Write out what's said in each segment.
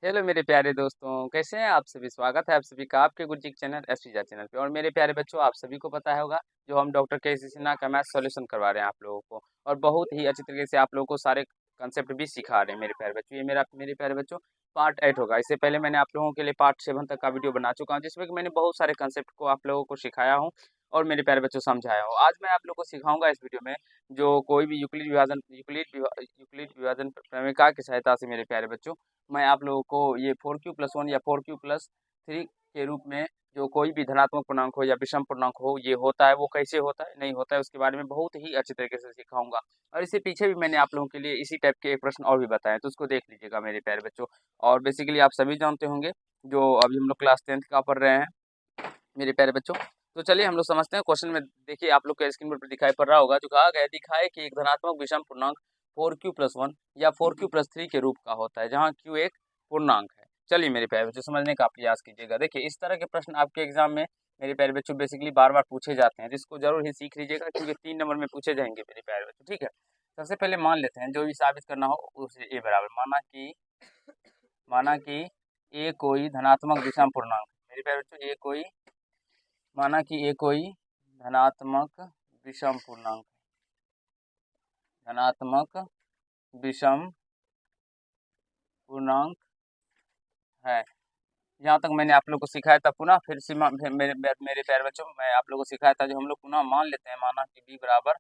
Hello मेरे प्यारे दोस्तों, कैसे हैं आप सभी? स्वागत है आप सभी का आपके गुरुजी के चैनल एसपीजा चैनल पे। और मेरे प्यारे बच्चों, आप सभी को पता होगा जो हम डॉक्टर के सी सिन्हा का मैथ सॉल्यूशन करवा रहे हैं आप लोगों को, और बहुत ही अच्छी तरीके से आप लोगों को सारे कंसेप्ट भी सिखा रहे हैं मेरे प्यारे बच्चों। ये मेरे प्यारे बच्चों पार्ट 8 होगा। इससे पहले मैंने आप लोगों के लिए पार्ट 7 तक का वीडियो बना चुका हूँ, जिसमें कि मैंने बहुत सारे कंसेप्ट को आप लोगों को सिखाया हूँ और मेरे प्यारे बच्चों समझाया हूँ। आज मैं आप लोगों को सिखाऊंगा इस वीडियो में जो कोई भी यूक्लिड विभाजन प्रमेय की सहायता से मेरे प्यारे बच्चों मैं आप लोगों को ये 4q+1 या 4q+3 के रूप में जो कोई भी धनात्मक पूर्णांक हो या विषम पूर्णांक हो ये होता है, वो कैसे होता है नहीं होता है उसके बारे में बहुत ही अच्छे तरीके से सिखाऊंगा। और इससे पीछे भी मैंने आप लोगों के लिए इसी टाइप के एक प्रश्न और भी बताए, तो उसको देख लीजिएगा मेरे प्यारे बच्चों। और बेसिकली आप सभी जानते होंगे जो अभी हम लोग क्लास 10th का पढ़ रहे हैं मेरे प्यारे बच्चों। तो चलिए हम लोग समझते हैं क्वेश्चन में। देखिए आप लोग के स्क्रीन पर दिखाई पड़ रहा होगा, जो कहा गया दिखाए कि एक धनात्मक विषम पूर्णांक 4q+1 या 4q+3 के रूप का होता है, जहाँ q एक पूर्णांक है। चलिए मेरे प्यारे बच्चों समझने का प्रयास कीजिएगा। देखिए इस तरह के प्रश्न आपके एग्जाम में मेरे प्यारे बच्चों बेसिकली बार बार पूछे जाते हैं, जिसको जरूर ही सीख लीजिएगा क्योंकि 3 नंबर में पूछे जाएंगे मेरे प्यारे बच्चों। ठीक है, सबसे पहले मान लेते हैं जो भी साबित करना हो उसे ए बराबर माना कि ए कोई धनात्मक विषम पूर्णांक है। मेरे प्यारे बच्चों ए कोई माना कि ये कोई धनात्मक विषम पूर्णांक धनात्मक विषम पूर्णांक है। जहाँ तक मैंने आप लोग को सिखाया था, पुनः फिर मेरे प्यारे बच्चों मैं आप लोगों को सिखाया था जो हम लोग पुनः मान लेते हैं। माना कि b बराबर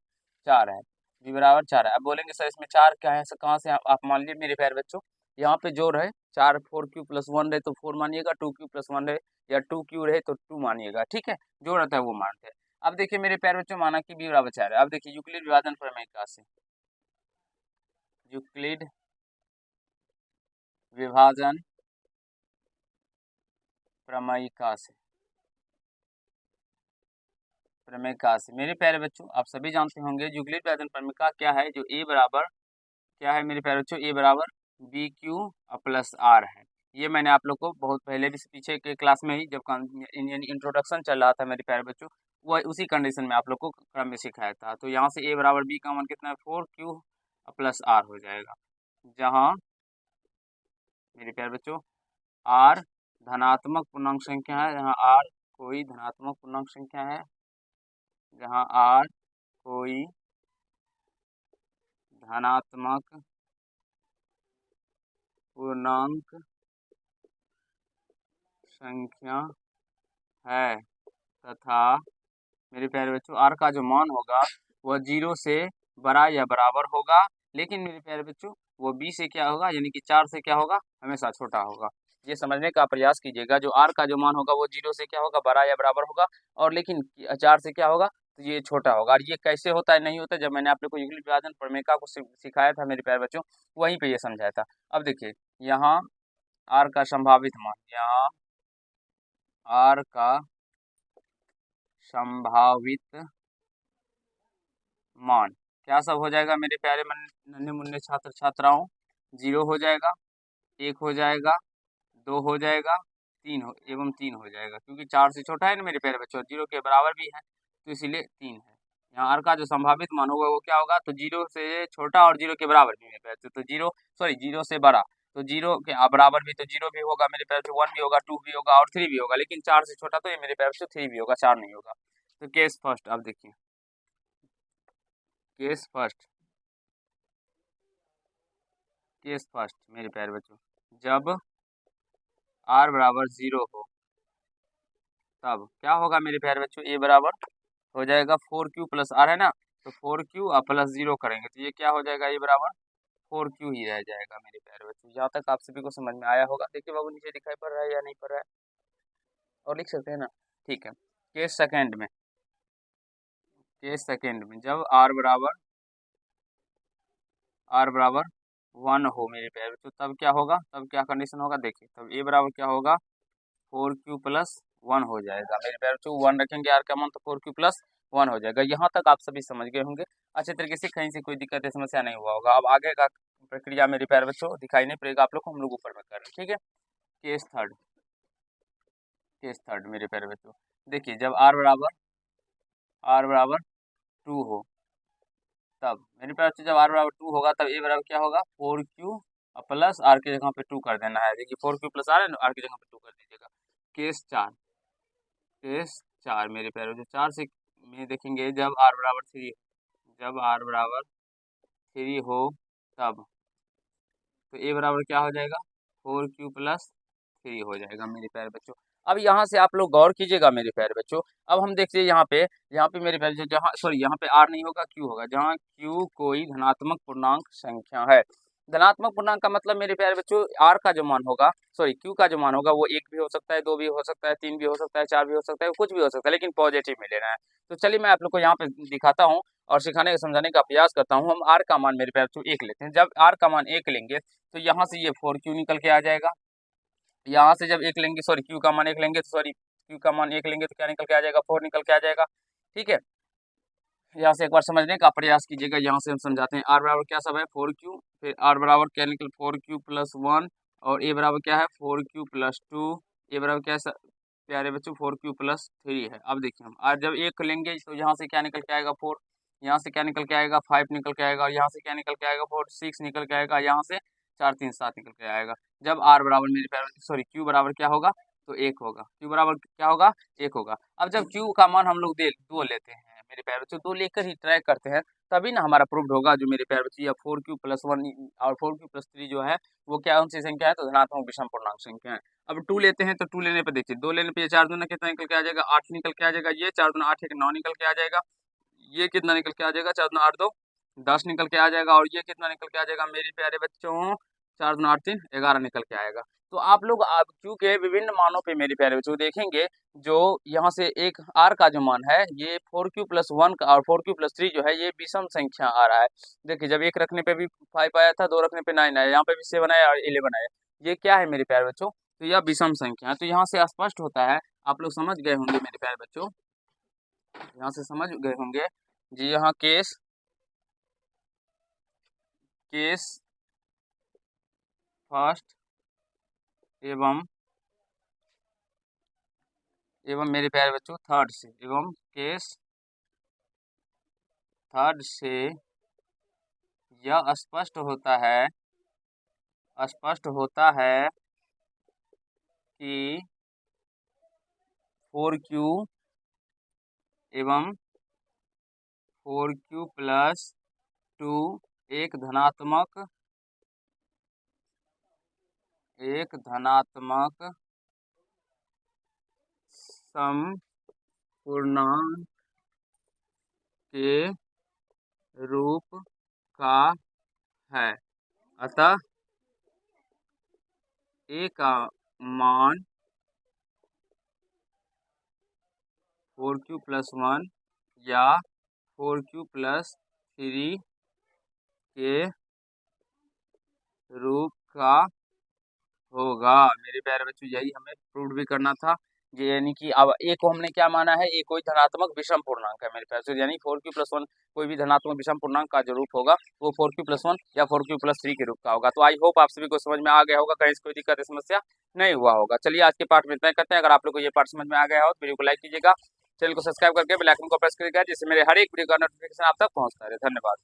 4 है, b बराबर 4 है। अब बोलेंगे सर इसमें 4 क्या है, सर कहाँ से आप मान लीजिए मेरे प्यारे बच्चों, यहाँ पे जोड़ है 4, 4q+1 रहे तो 4 मानिएगा, 2q+1 रहे या 2q रहे तो 2 मानिएगा। ठीक है, जो रहता है वो मानते हैं। अब देखिए मेरे प्यारे बच्चों, माना कि b बराबर 4 है। अब देखिए यूक्लिड विभाजन प्रमेय से यूक्लिड विभाजन प्रमेय से मेरे प्यारे बच्चों आप सभी जानते होंगे यूक्लिड विभाजन प्रमेय का क्या है, जो ए बराबर क्या है मेरे प्यारे बच्चों, ए बराबर BQ+R है। ये मैंने आप लोग को बहुत पहले भी पीछे के क्लास में ही जब इंट्रोडक्शन चल रहा था मेरे प्यारे बच्चों, वह उसी कंडीशन में आप लोग को क्रम में सिखाया था। तो यहाँ से ए बराबर बी का मान कितना है, 4Q+R हो जाएगा, जहाँ मेरे प्यारे बच्चों R धनात्मक पूर्णांक संख्या है, जहाँ R कोई धनात्मक पूर्णांक संख्या है, जहाँ R कोई धनात्मक पूर्णांक संख्या है तथा मेरे प्यारे बच्चों R का जो मान होगा वह 0 से बड़ा या बराबर होगा, लेकिन मेरे प्यारे बच्चों वो B से क्या होगा, यानी कि 4 से क्या होगा, हमेशा छोटा होगा। ये समझने का प्रयास कीजिएगा, जो R का जो मान होगा वो 0 से क्या होगा, बड़ा या बराबर होगा, और लेकिन 4 से क्या होगा, तो ये छोटा होगा। और ये कैसे होता है नहीं होता, जब मैंने आप लोग को यूक्लिड विभाजन प्रमेय को सिखाया था मेरे प्यारे बच्चों, वहीं पे ये समझाया था। अब देखिए यहाँ R का संभावित मान, यहाँ R का संभावित मान क्या सब हो जाएगा मेरे प्यारे नन्हे मुन्ने छात्र छात्राओं, 0 हो जाएगा, 1 हो जाएगा, 2 हो जाएगा, 3 हो जाएगा, क्योंकि 4 से छोटा है ना मेरे प्यारे बच्चों, 0 के बराबर भी है, तो इसीलिए 3 है। यहाँ R का जो संभावित मान होगा वो क्या होगा, तो 0 से छोटा और 0 के बराबर भी मेरे प्यारे बच्चों, तो 0 से बड़ा, तो 0 के बराबर भी, तो 0 भी होगा मेरे प्यारे बच्चों, 1 भी होगा, 2 भी होगा और 3 भी होगा, लेकिन 4 से छोटा तो ये मेरे प्यारे बच्चों 3 भी होगा, 4 नहीं होगा। तो केस फर्स्ट, अब देखिए केस फर्स्ट केस फर्स्ट मेरे प्यारे बच्चों, जब R बराबर 0 हो तब क्या होगा मेरे प्यारे बच्चों, ए बराबर हो जाएगा 4Q+R है ना, तो 4Q और +0 करेंगे तो ये क्या हो जाएगा, ए बराबर 4Q ही रह जाएगा मेरे प्यारे बच्चों। यहाँ तक आप सभी को समझ में आया होगा। देखिए बाबू नीचे दिखाई पड़ रहा है या नहीं पड़ रहा है, और लिख सकते हैं ना। ठीक है, केस सेकेंड में जब R बराबर 1 हो मेरे प्यारे बच्चों, तब क्या होगा, तब क्या कंडीशन होगा, देखिए तब ए बराबर क्या होगा, 4Q+1 हो जाएगा मेरे प्यारे बच्चों। 1 रखेंगे R का मान तो 4Q+1 हो जाएगा। यहाँ तक आप सभी समझ गए होंगे अच्छे तरीके से, कहीं से कोई दिक्कत या समस्या नहीं हुआ होगा। अब आगे का प्रक्रिया मेरे प्यारे बच्चों दिखाई नहीं पड़ेगा आप लोग को, हम लोग ऊपर में कर रहे हैं। ठीक है, केस थर्ड मेरे प्यारे बच्चों, देखिए जब R बराबर 2 हो, तब मेरे प्यारे बच्चों जब R बराबर 2 होगा तब ए बराबर क्या होगा, 4Q और प्लस आर की जगह पे 2 कर देना है। देखिए 4 क्यू प्लस आर है ना, आर की जगह पे 2 कर दीजिएगा। केस 4 मेरे प्यारे बच्चों, 4 से में देखेंगे जब आर बराबर 3, जब आर बराबर 3 हो तब, तो ए बराबर क्या हो जाएगा, 4 क्यू प्लस 3 हो जाएगा मेरे प्यारे बच्चों। अब यहाँ से आप लोग गौर कीजिएगा मेरे प्यारे बच्चों। अब हम देखते हैं यहाँ पे मेरे प्यारे बच्चों, जहाँ सॉरी यहाँ पे आर नहीं होगा, क्यू होगा। जहाँ क्यू कोई धनात्मक पूर्णांक संख्या है, धनात्मक पूर्णांक का मतलब मेरे प्यारे बच्चों आर का जो मान होगा, सॉरी क्यू का जो मान होगा वो 1 भी हो सकता है, 2 भी हो सकता है, 3 भी हो सकता है, 4 भी हो सकता है, कुछ भी हो सकता है, लेकिन पॉजिटिव में लेना है। तो चलिए मैं आप लोग को यहाँ पे दिखाता हूँ और सिखाने समझाने का प्रयास करता हूँ। हम आर का मान मेरे प्यारे बच्चों 1 लेते हैं। जब आर का मान 1 लेंगे तो यहाँ से ये 4 क्यू निकल के आ जाएगा। यहाँ से जब 1 लेंगे, सॉरी क्यू का मान 1 लेंगे तो सॉरी क्यू का मान 1 लेंगे तो क्या निकल के आ जाएगा, 4 निकल के आ जाएगा। ठीक है, यहाँ से एक बार समझने का प्रयास कीजिएगा। यहाँ से हम समझाते हैं। आर बराबर क्या सब है, 4 क्यू, फिर आर बराबर क्या निकल 4 क्यू प्लस 1, और ए बराबर क्या है 4 क्यू प्लस 2, ए बराबर क्या है प्यारे बच्चों 4 क्यू प्लस 3 है। अब देखिए हम आज जब 1 लेंगे तो यहाँ से क्या निकल के आएगा 4, यहाँ से क्या निकल के आएगा 5 निकल के आएगा, और यहाँ से क्या निकल के आएगा 4 6 निकल के आएगा, यहाँ से 4 3 7 निकल के आएगा। जब आर बराबर मेरे प्यारे सॉरी क्यू बराबर क्या होगा, तो 1 होगा। क्यू बराबर क्या होगा, 1 होगा। अब जब क्यू का मान हम लोग 2 लेते हैं मेरे प्यारे बच्चों, 2 लेकर ही ट्राई करते हैं, तभी ना हमारा प्रूव्ड होगा जो मेरे प्यारे बच्चों, या 4 क्यू प्लस 1 और 4 क्यू प्लस 3 जो है वो क्या कौन सी संख्या है, तो धनात्मक विषम पूर्णांक संख्या है। अब 2 लेते हैं तो 2 लेने पे देखिए, 2 लेने पे ये 4 दूना कितना निकल के आ जाएगा, 8 निकल के आ जाएगा। ये 4 दूना 8 9 निकल के आ जाएगा। ये कितना निकल के आ जाएगा, 4 दूना 8 2 10 निकल के आ जाएगा। और ये कितना निकल के आ जाएगा मेरे प्यारे बच्चों, 4 दूना 8 3 11 निकल के आएगा। तो आप लोग आप क्यू के विभिन्न मानों पे मेरे प्यारे बच्चों देखेंगे, जो यहाँ से एक आर का जो मान है ये 4 क्यू प्लस 1 का और 4 क्यू प्लस 3 जो है ये विषम संख्या आ रहा है। देखिए जब 1 रखने पे भी 5 आया था, 2 रखने पे 9 आया, यहाँ पे भी 7 आया और 11 आया। ये क्या है मेरे प्यारे बच्चों, तो यह विषम संख्या है। तो यहाँ से स्पष्ट होता है, आप लोग समझ गए होंगे मेरे प्यारे बच्चों, यहाँ से समझ गए होंगे जी। यहाँ केस केस फर्स्ट एवं मेरे प्यारे बच्चों थर्ड से, एवं केस थर्ड से यह स्पष्ट होता है कि 4 क्यू एवं 4 क्यू प्लस 2 एक धनात्मक समपूर्णांक के रूप का है। अतः ए का मान 4 क्यू प्लस 1 या 4 क्यू प्लस 3 के रूप का होगा। मेरे प्यारे बच्चों यही हमें प्रूव भी करना था, यानी कि अब ए को हमने क्या माना है, ए कोई धनात्मक विषम पूर्णांक है मेरे प्यारे बच्चों, यानी 4 क्यू प्लस 1 कोई भी धनात्मक विषम पूर्णांक का जो रूप होगा वो 4 क्यू प्लस 1 या 4 क्यू प्लस 3 के रूप का होगा। तो आई होप आप सभी को समझ में आ गया होगा, कहीं से कोई दिक्कत समस्या नहीं हुआ होगा। चलिए आज के पार्ट में इतना ही करते हैं। अगर आप लोग को ये पार्ट समझ में आ गया हो तो वीडियो को लाइक कीजिएगा, चैनल को सब्सक्राइब करके बेल आइकन को प्रेस करिएगा, जिससे मेरे हर एक वीडियो का नोटिफिकेशन आप तक पहुंचता रहे। धन्यवाद।